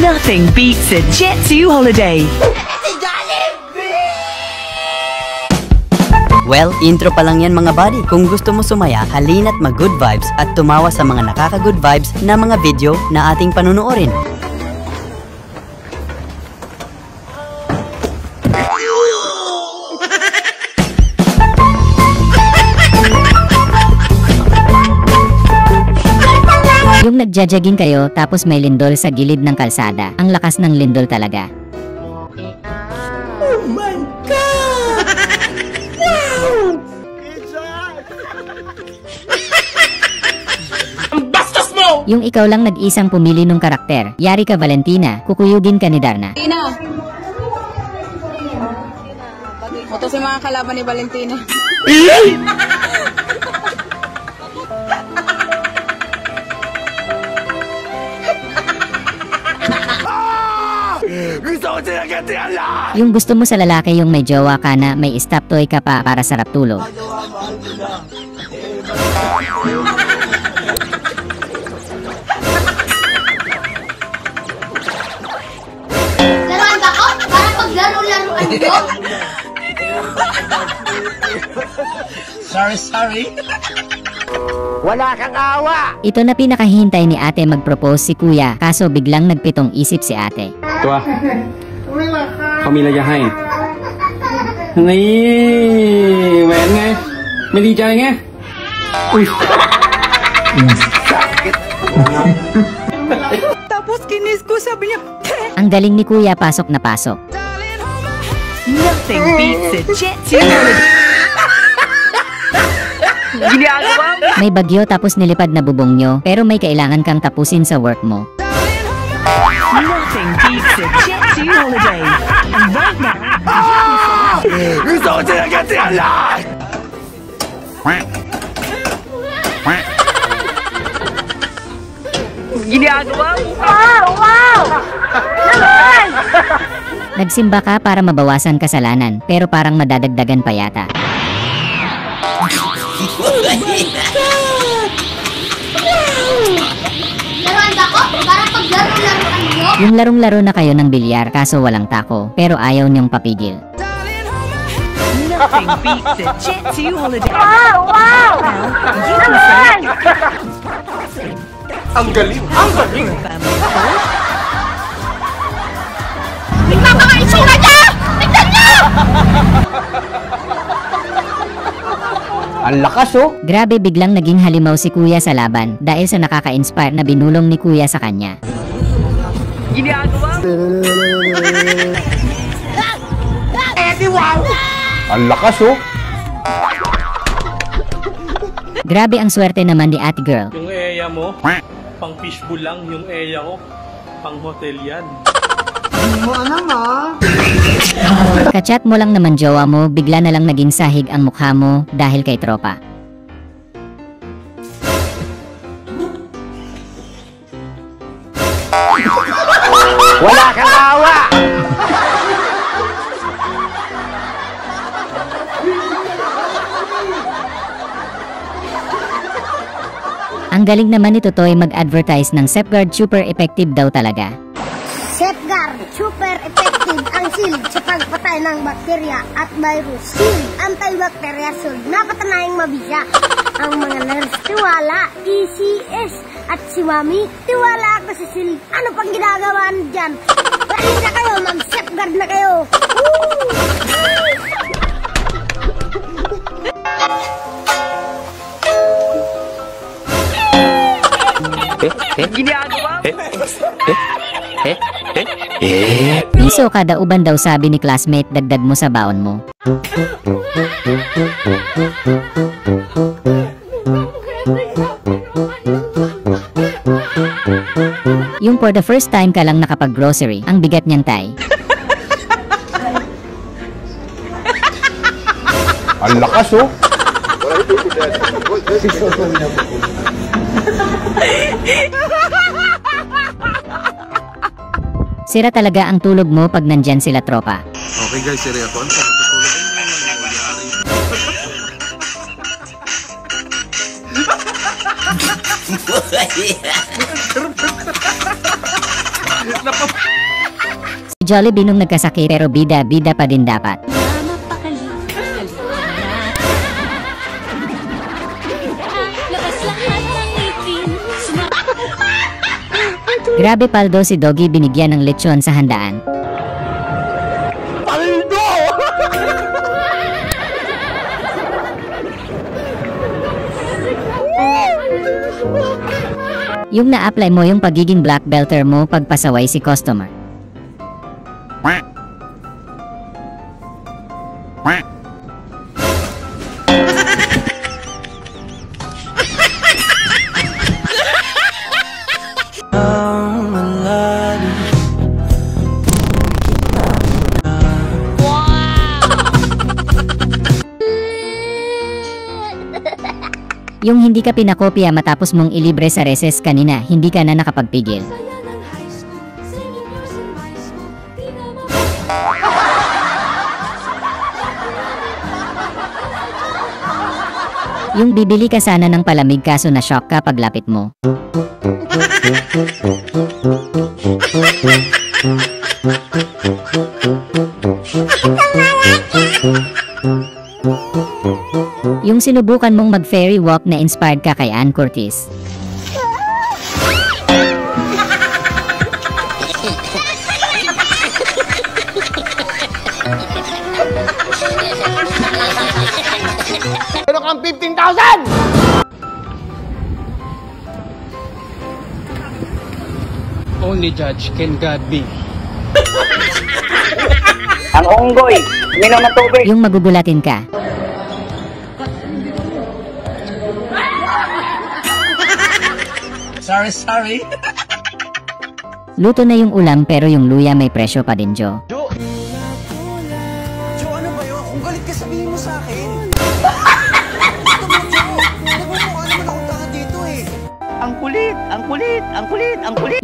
Nothing beats a Jet2 holiday. Well, intro pa lang yan mga buddy. Kung gusto mo sumaya, halina't mag-good vibes at tumawa sa mga nakaka-good vibes na mga video na ating panunuorin. Yung nagja-jogging kayo tapos may lindol sa gilid ng kalsada. Ang lakas ng lindol talaga. Oh my God! Wow! Ang bastos mo! Yung ikaw lang nag-isang pumili ng karakter. Yari ka Valentina, kukuyugin ka ni Darna. Valentina! Ito si mga kalaban ni Valentina. Yung gusto mo sa lalaki yung may jowa ka na may stop toy ka pa para sarap tulog. Laruan ba ko? Para paglaro-laruan ko? Sorry. Wala kang awa! Ito na pinakahintay ni ate mag-propose si kuya, kaso biglang nagpitong isip si ate. ตัวเขามีอะไรจะให้นี่แหวนไงไม่ดีใจไงอุ๊ย Tapos kinis ko, sabi niya, Ang galing ni kuya, pasok na pasok. nothing beats a Jet2 holiday. Ginagawa mo? May bagyo tapos nilipad na bubong nyo, pero may kailangan kang tapusin sa work mo. Nothing beats a Jet2 holiday. And right now, ginagawa mo? Nagsimba ka para mabawasan kasalanan, pero parang madadagdagan pa yata. Laruan ba ko? Para paglaro-laruan ko? Yung larong-laro na kayo ng bilyar kaso walang tako, pero ayaw niyong papigil. Nothing beats a Jet2 holiday. Wow! You can say Ang galing! Ang galing! family code. Tingnan mga itsura niya! Tingnan niyo! Ang lakas oh! Grabe, biglang naging halimaw si kuya sa laban dahil sa nakaka-inspire na binulong ni kuya sa kanya. Ginagawa mo? Ang lakas oh! Grabe ang swerte naman ni ate girl. Yung eya mo, pang fishbowl lang. Yung eya ko, pang hotel yan. Kachat mo lang naman jowa mo, bigla na lang naging sahig ang mukha mo dahil kay tropa. Wala kang awa! Ang galing naman ni Totoy mag-advertise ng Safeguard, super effective daw talaga. Safeguard, super effective ang shield sa pagpatay ng bakterya at virus. Shield, antibacteria shield, napatanayang mabisa. Ang mga nurse, tiwala, ECS, at si Mami, tiwala ako sa shield. Ano pang ginagawa niyo dyan? Pwede na kayo, mag-safeguard na kayo. Ginagawa mo? Piso kada uban daw sabi ni classmate, dagdag mo sa baon mo. Yung for the first time ka lang nakapag-grocery, ang bigat niyang tay. Ang lakas oh! Sira talaga ang tulog mo pag nandyan sila tropa. Okay guys, seryoso. Ano Jollibee nung nagkasakit pero bida-bida pa din dapat. Grabe paldo si Doggy binigyan ng lechon sa handaan. Paldo! Yung na-apply mo yung pagiging black belter mo pagpasaway si customer. Yung hindi ka pinakopya matapos mong ilibre sa recess kanina, hindi ka na nakapagpigil. Yung bibili ka sana ng palamig kaso na shock ka paglapit mo. Yung sinubukan mong mag-ferry walk na inspired ka kay Ann Curtis. Pero kang 15,000! Only judge can God be. Ang unggoy, minom ng tubig. Yung magugulatin ka. Sorry. Luto na yung ulam pero yung luya may presyo pa din, Jo. Jo, ano ba yun? Kung galit ka sabihin mo sa akin. Nagmumukha naman akong tanga dito eh. Ang kulit.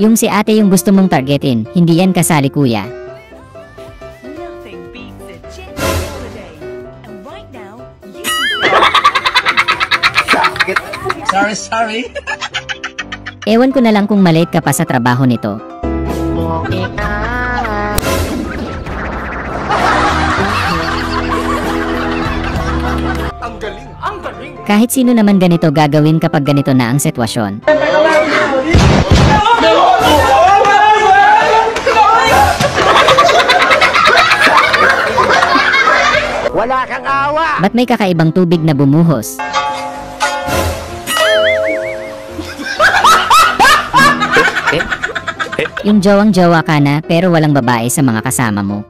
Yung si ate yung gusto mong targetin, hindi yan kasali kuya. Nothing beats a jet holiday. And right now, you Sorry. Ewan ko na lang kung malate ka pa sa trabaho nito. Ang galing. Kahit sino naman ganito gagawin kapag ganito na ang sitwasyon. Wala kang awa! Ba't may kakaibang tubig na bumuhos? Yung jowang-jowa ka na pero walang babae sa mga kasama mo.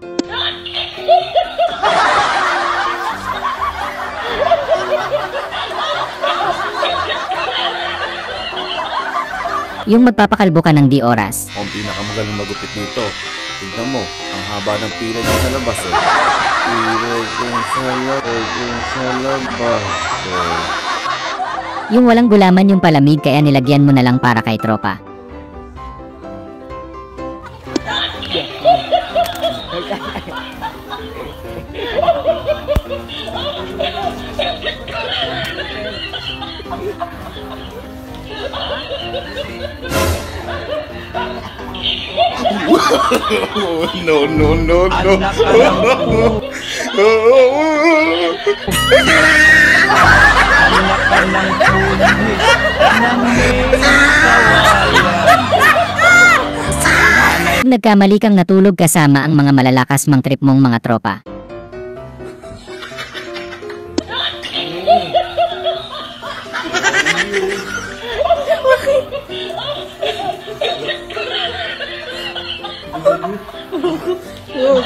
Yung magpapakalbo ka ng di oras. Ang pinakamagaling magupit nito. Tignan mo, ang haba ng pila niya sa labas eh. Yung walang gulaman yung palamig kaya nilagyan mo na lang para kay tropa. No. Nagkamali kang natulog kasama ang mga malalakas mang trip mong mga tropa.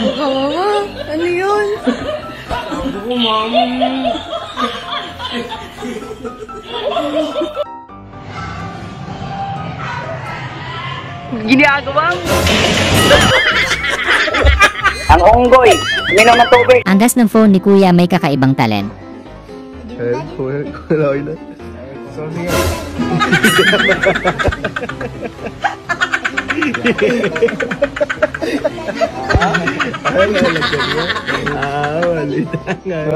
Kawawa. Ano yun? Ginagawa mo! Ang unggoy, minom ng tubig. Ang gas ng phone ni Kuya may kakaibang talent.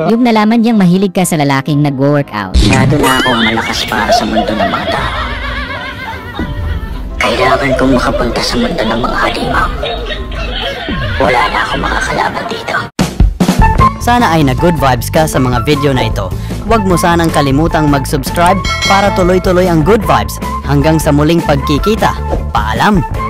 Yung nalaman niyang mahilig ka sa lalaking nagwo-workout. Masyado na akong malakas para sa mundo ng mga tao. Kailangan kong makapunta sa mundo ng mga halimaw. Wala na akong mga kalaban dito. Sana ay na-good vibes ka sa mga video na ito. Huwag mo sanang kalimutang mag-subscribe para tuloy-tuloy ang good vibes. Hanggang sa muling pagkikita. Paalam!